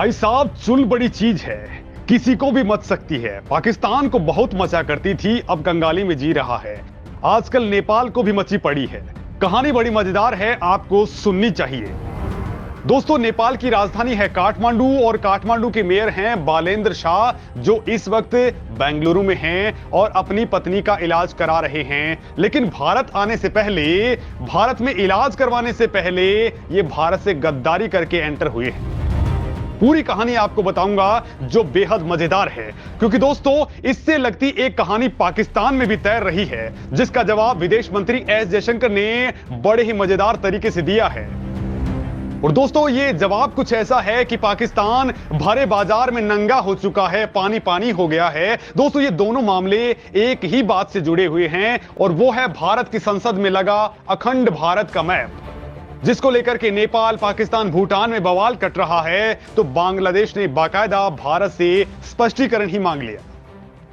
भाई साहब, चुल बड़ी चीज है, किसी को भी मच सकती है। पाकिस्तान को बहुत मचा करती थी, अब कंगाली में जी रहा है। आजकल नेपाल को भी मची पड़ी है। कहानी बड़ी मजेदार है, आपको सुननी चाहिए। दोस्तों, नेपाल की राजधानी है काठमांडू और काठमांडू के मेयर हैं बालेंद्र शाह, जो इस वक्त बेंगलुरु में हैं और अपनी पत्नी का इलाज करा रहे हैं। लेकिन भारत आने से पहले, भारत में इलाज करवाने से पहले ये भारत से गद्दारी करके एंटर हुए हैं। पूरी कहानी आपको बताऊंगा जो बेहद मजेदार है, क्योंकि दोस्तों इससे लगती एक कहानी पाकिस्तान में भी तैर रही है, जिसका जवाब विदेश मंत्री एस जयशंकर ने बड़े ही मजेदार तरीके से दिया है। और दोस्तों, ये जवाब कुछ ऐसा है कि पाकिस्तान भरे बाजार में नंगा हो चुका है, पानी पानी हो गया है। दोस्तों, ये दोनों मामले एक ही बात से जुड़े हुए हैं, और वो है भारत की संसद में लगा अखंड भारत का मैप, जिसको लेकर के नेपाल, पाकिस्तान, भूटान में बवाल कट रहा है। तो बांग्लादेश ने बाकायदा भारत से स्पष्टीकरण ही मांग लिया।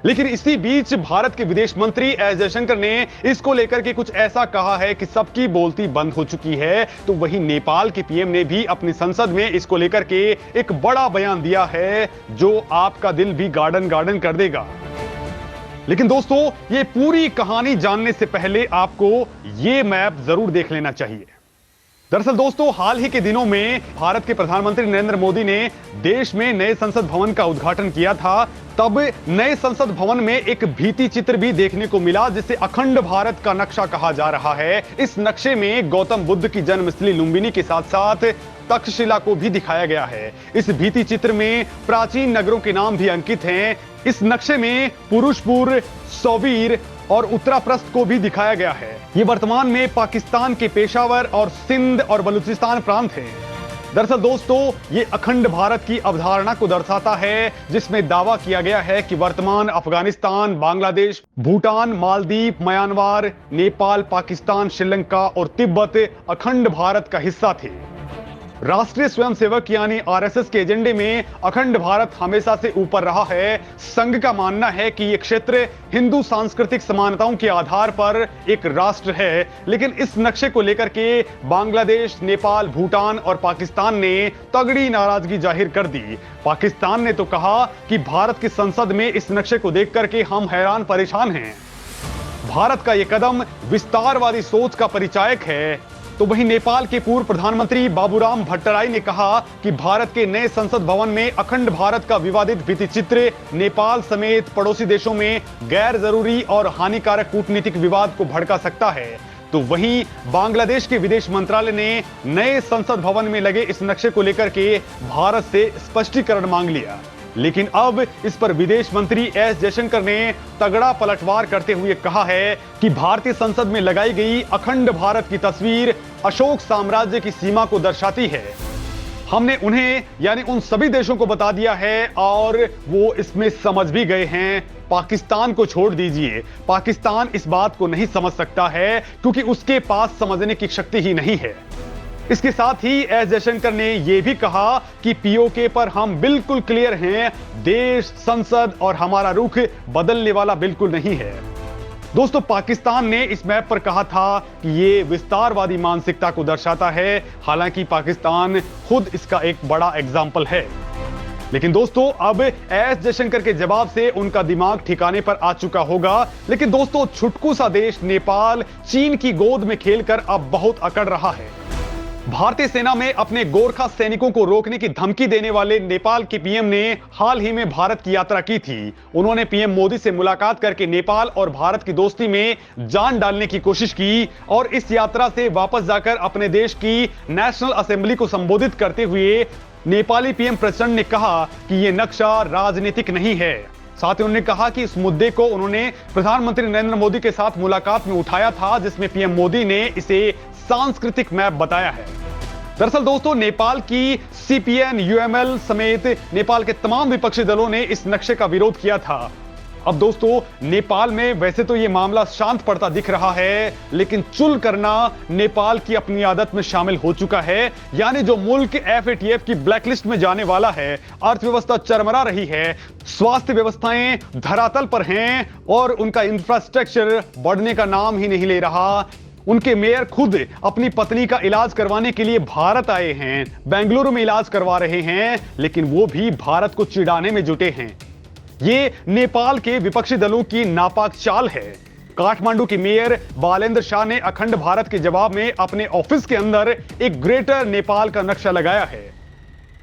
लेकिन इसी बीच भारत के विदेश मंत्री एस जयशंकर ने इसको लेकर के कुछ ऐसा कहा है कि सबकी बोलती बंद हो चुकी है। तो वहीं नेपाल के पीएम ने भी अपनी संसद में इसको लेकर के एक बड़ा बयान दिया है, जो आपका दिल भी गार्डन गार्डन कर देगा। लेकिन दोस्तों, ये पूरी कहानी जानने से पहले आपको ये मैप जरूर देख लेना चाहिए। दरअसल दोस्तों, हाल ही के दिनों में भारत के प्रधानमंत्री नरेंद्र मोदी ने देश में नए संसद भवन का उद्घाटन किया था। तब नए संसद भवन में एक भित्ति चित्र भी देखने को मिला, जिसे अखंड भारत का नक्शा कहा जा रहा है। इस नक्शे में गौतम बुद्ध की जन्मस्थली लुंबिनी के साथ साथ तक्षशिला को भी दिखाया गया है। इस भित्ति चित्र में प्राचीन नगरों के नाम भी अंकित हैं। इस नक्शे में पुरुषपुर, सौवीर और उत्तराप्रस्थ को भी दिखाया गया है। ये वर्तमान में पाकिस्तान के पेशावर और सिंध और बलूचिस्तान प्रांत हैं। दरअसल दोस्तों, ये अखंड भारत की अवधारणा को दर्शाता है, जिसमें दावा किया गया है कि वर्तमान अफगानिस्तान, बांग्लादेश, भूटान, मालदीव, म्यांमार, नेपाल, पाकिस्तान, श्रीलंका और तिब्बत अखंड भारत का हिस्सा थे। राष्ट्रीय स्वयंसेवक यानी आरएसएस के एजेंडे में अखंड भारत हमेशा से ऊपर रहा है। संघ का मानना है कि यह क्षेत्र हिंदू सांस्कृतिक समानताओं के आधार पर एक राष्ट्र है। लेकिन इस नक्शे को लेकर के बांग्लादेश, नेपाल, भूटान और पाकिस्तान ने तगड़ी नाराजगी जाहिर कर दी। पाकिस्तान ने तो कहा कि भारत की संसद में इस नक्शे को देख करके हम हैरान परेशान हैं। भारत का यह कदम विस्तारवादी सोच का परिचायक है। तो वहीं नेपाल के पूर्व प्रधानमंत्री बाबूराम भट्टराई ने कहा कि भारत के नए संसद भवन में अखंड भारत का विवादित भित्ति चित्र नेपाल समेत पड़ोसी देशों में गैर जरूरी और हानिकारक कूटनीतिक विवाद को भड़का सकता है। तो वहीं बांग्लादेश के विदेश मंत्रालय ने नए संसद भवन में लगे इस नक्शे को लेकर के भारत से स्पष्टीकरण मांग लिया। लेकिन अब इस पर विदेश मंत्री एस जयशंकर ने तगड़ा पलटवार करते हुए कहा है कि भारतीय संसद में लगाई गई अखंड भारत की तस्वीर अशोक साम्राज्य की सीमा को दर्शाती है। हमने उन्हें यानी उन सभी देशों को बता दिया है और वो इसमें समझ भी गए हैं। पाकिस्तान को छोड़ दीजिए, पाकिस्तान इस बात को नहीं समझ सकता है, क्योंकि उसके पास समझने की शक्ति ही नहीं है। इसके साथ ही एस जयशंकर ने यह भी कहा कि पीओके पर हम बिल्कुल क्लियर हैं। देश, संसद और हमारा रुख बदलने वाला बिल्कुल नहीं है। दोस्तों, पाकिस्तान ने इस मैप पर कहा था कि यह विस्तारवादी मानसिकता को दर्शाता है। हालांकि पाकिस्तान खुद इसका एक बड़ा एग्जाम्पल है। लेकिन दोस्तों, अब एस जयशंकर के जवाब से उनका दिमाग ठिकाने पर आ चुका होगा। लेकिन दोस्तों, छुटकू सा देश नेपाल चीन की गोद में खेलकर अब बहुत अकड़ रहा है। भारतीय सेना में अपने गोरखा सैनिकों को रोकने की धमकी देने वाले नेपाल के पीएम ने हाल ही में भारत की यात्रा की थी। उन्होंने पीएम मोदी से मुलाकात करके नेपाल और भारत की दोस्ती में जान डालने की कोशिश की और इस यात्रा से वापस जाकर अपने देश की नेशनल असेंबली को संबोधित करते हुए नेपाली पीएम प्रचंड ने कहा कि यह नक्शा राजनीतिक नहीं है। साथ ही उन्होंने कहा कि इस मुद्दे को उन्होंने प्रधानमंत्री नरेंद्र मोदी के साथ मुलाकात में उठाया था, जिसमें पीएम मोदी ने इसे सांस्कृतिक मैप बताया है। दरअसल दोस्तों, नेपाल की सीपीएन, यूएमएल समेत नेपाल के तमाम विपक्षी दलों ने इस नक्शे का विरोध किया था। अब दोस्तों, नेपाल में वैसे तो यह मामला शांत पड़ता दिख रहा है, लेकिन चुल करना नेपाल की अपनी आदत में शामिल हो चुका है। यानी जो मुल्क एफएटीएफ की ब्लैकलिस्ट में जाने वाला है, अर्थव्यवस्था चरमरा रही है, स्वास्थ्य व्यवस्थाएं धरातल पर हैं और उनका इंफ्रास्ट्रक्चर बढ़ने का नाम ही नहीं ले रहा, उनके मेयर खुद अपनी पत्नी का इलाज करवाने के लिए भारत आए हैं, बेंगलुरु में इलाज करवा रहे हैं, लेकिन वो भी भारत को चिढ़ाने में जुटे हैं। ये नेपाल के विपक्षी दलों की नापाक चाल है। काठमांडू की मेयर बालेंद्र शाह ने अखंड भारत के जवाब में अपने ऑफिस के अंदर एक ग्रेटर नेपाल का नक्शा लगाया है।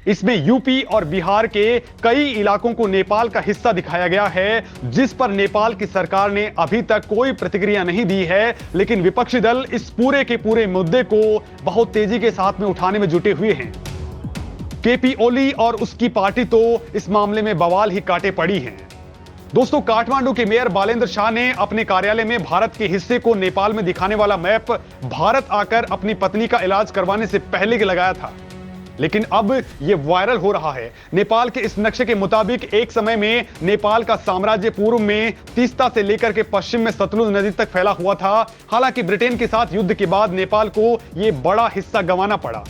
इसमें यूपी और बिहार के कई इलाकों को नेपाल का हिस्सा दिखाया गया है, जिस पर नेपाल की सरकार ने अभी तक कोई प्रतिक्रिया नहीं दी है, लेकिन विपक्षी दल इस पूरे के पूरे मुद्दे को बहुत तेजी के साथ में उठाने में जुटे हुए हैं। केपी ओली और उसकी पार्टी तो इस मामले में बवाल ही काटे पड़ी हैं। दोस्तों, काठमांडू के मेयर बालेंद्र शाह ने अपने कार्यालय में भारत के हिस्से को नेपाल में दिखाने वाला मैप भारत आकर अपनी पत्नी का इलाज करवाने से पहले लगाया था, लेकिन अब यह वायरल हो रहा है। नेपाल के इस नक्शे के मुताबिक एक समय में नेपाल का साम्राज्य पूर्व में तीस्ता से लेकर के पश्चिम में सतलुज नदी तक फैला हुआ था। हालांकि ब्रिटेन के साथ युद्ध के बाद नेपाल को यह बड़ा हिस्सा गंवाना पड़ा।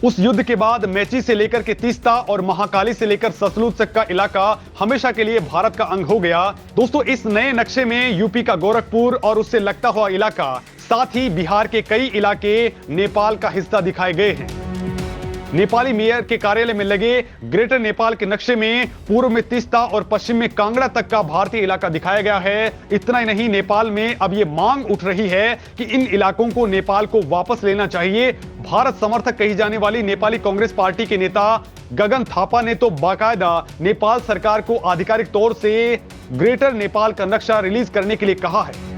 उस युद्ध के बाद मेची से लेकर के तीस्ता और महाकाली से लेकर सतलुज तक का इलाका हमेशा के लिए भारत का अंग हो गया। दोस्तों, इस नए नक्शे में यूपी का गोरखपुर और उससे लगता हुआ इलाका, साथ ही बिहार के कई इलाके नेपाल का हिस्सा दिखाए गए हैं। नेपाली मेयर के कार्यालय में लगे ग्रेटर नेपाल के नक्शे में पूर्व में तीस्ता और पश्चिम में कांगड़ा तक का भारतीय इलाका दिखाया गया है। इतना ही नहीं, नेपाल में अब यह मांग उठ रही है कि इन इलाकों को नेपाल को वापस लेना चाहिए। भारत समर्थक कही जाने वाली नेपाली कांग्रेस पार्टी के नेता गगन थापा ने तो बाकायदा नेपाल सरकार को आधिकारिक तौर से ग्रेटर नेपाल का नक्शा रिलीज करने के लिए कहा है।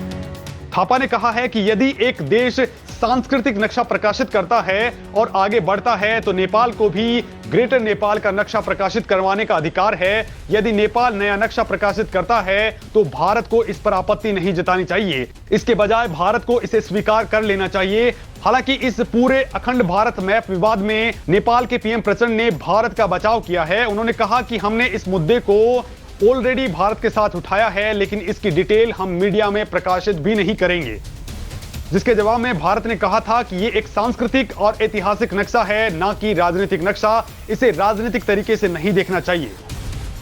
थापा ने कहा है कि यदि एक देश सांस्कृतिक नक्शा प्रकाशित करता है और आगे बढ़ता है तो नेपाल को भी ग्रेटर नेपाल का नक्शा प्रकाशित करवाने का अधिकार है। यदि नेपाल नया नक्शा प्रकाशित करता है तो भारत को इस पर आपत्ति नहीं जतानी चाहिए, इसके बजाय भारत को इसे स्वीकार कर लेना चाहिए। हालांकि इस पूरे अखंड भारत मैप विवाद में नेपाल के पीएम प्रचंड ने भारत का बचाव किया है। उन्होंने कहा कि हमने इस मुद्दे को ऑलरेडी भारत के साथ उठाया है, लेकिन इसकी डिटेल हम मीडिया में प्रकाशित भी नहीं करेंगे। जिसके जवाब में भारत ने कहा था कि यह एक सांस्कृतिक और ऐतिहासिक नक्शा है, ना कि राजनीतिक नक्शा। इसे राजनीतिक तरीके से नहीं देखना चाहिए।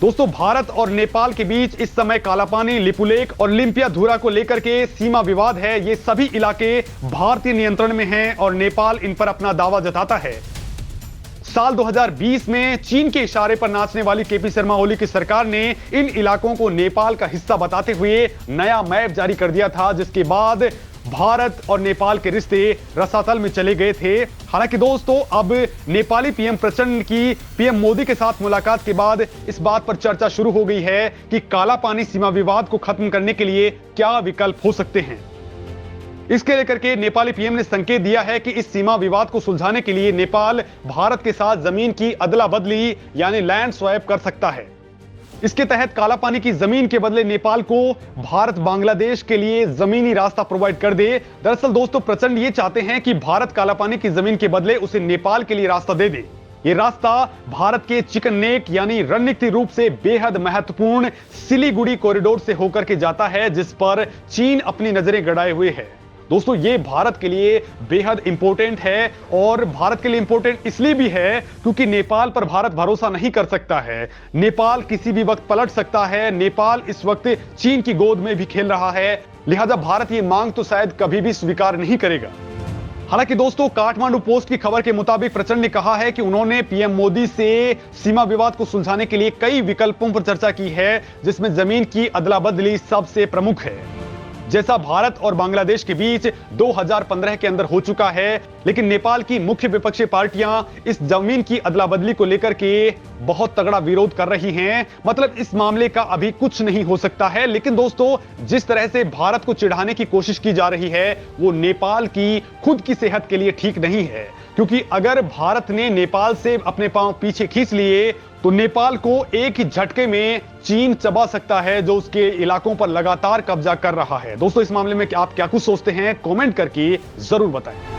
दोस्तों, भारत और नेपाल के बीच इस समय कालापानी, लिपुलेख और लिम्पियाधुरा को लेकर के सीमा विवाद है। ये सभी इलाके भारतीय नियंत्रण में हैं और नेपाल इन पर अपना दावा जताता है। साल 2020 में चीन के इशारे पर नाचने वाली केपी शर्मा ओली की सरकार ने इन इलाकों को नेपाल का हिस्सा बताते हुए नया मैप जारी कर दिया था, जिसके बाद भारत और नेपाल के रिश्ते रसातल में चले गए थे। हालांकि दोस्तों, अब नेपाली पीएम प्रचंड की पीएम मोदी के साथ मुलाकात के बाद इस बात पर चर्चा शुरू हो गई है कि काला पानी सीमा विवाद को खत्म करने के लिए क्या विकल्प हो सकते हैं। इसके लेकर के नेपाली पीएम ने संकेत दिया है कि इस सीमा विवाद को सुलझाने के लिए नेपाल भारत के साथ जमीन की अदला बदली यानी लैंड स्वैप कर सकता है। इसके तहत काला पानी की जमीन के बदले नेपाल को भारत बांग्लादेश के लिए जमीनी रास्ता प्रोवाइड कर दे। दरअसल दोस्तों, प्रचंड ये चाहते हैं कि भारत काला पानी की जमीन के बदले उसे नेपाल के लिए रास्ता दे दे। ये रास्ता भारत के चिकन नेक यानी रणनीतिक रूप से बेहद महत्वपूर्ण सिलीगुड़ी कॉरिडोर से होकर के जाता है, जिस पर चीन अपनी नजरें गड़ाए हुए है। दोस्तों, ये भारत के लिए बेहद इंपॉर्टेंट है और भारत के लिए इंपॉर्टेंट इसलिए भी है क्योंकि नेपाल पर भारत भरोसा नहीं कर सकता है। नेपाल किसी भी वक्त पलट सकता है। नेपाल इस वक्त चीन की गोद में भी खेल रहा है, लिहाजा भारत ये मांग तो शायद कभी भी स्वीकार नहीं करेगा। हालांकि दोस्तों, काठमांडू पोस्ट की खबर के मुताबिक प्रचंड ने कहा है कि उन्होंने पीएम मोदी से सीमा विवाद को सुलझाने के लिए कई विकल्पों पर चर्चा की है, जिसमें जमीन की अदला बदली सबसे प्रमुख है, जैसा भारत और बांग्लादेश के बीच 2015 के अंदर हो चुका है। लेकिन नेपाल की मुख्य विपक्षी पार्टियां इस जमीन की अदला बदली को लेकर के बहुत तगड़ा विरोध कर रही हैं। मतलब इस मामले का अभी कुछ नहीं हो सकता है। लेकिन दोस्तों, जिस तरह से भारत को चिढ़ाने की कोशिश की जा रही है वो नेपाल की खुद की सेहत के लिए ठीक नहीं है, क्योंकि अगर भारत ने नेपाल से अपने पांव पीछे खींच लिए तो नेपाल को एक ही झटके में चीन चबा सकता है, जो उसके इलाकों पर लगातार कब्जा कर रहा है। दोस्तों, इस मामले में आप क्या कुछ सोचते हैं, कमेंट करके जरूर बताएं।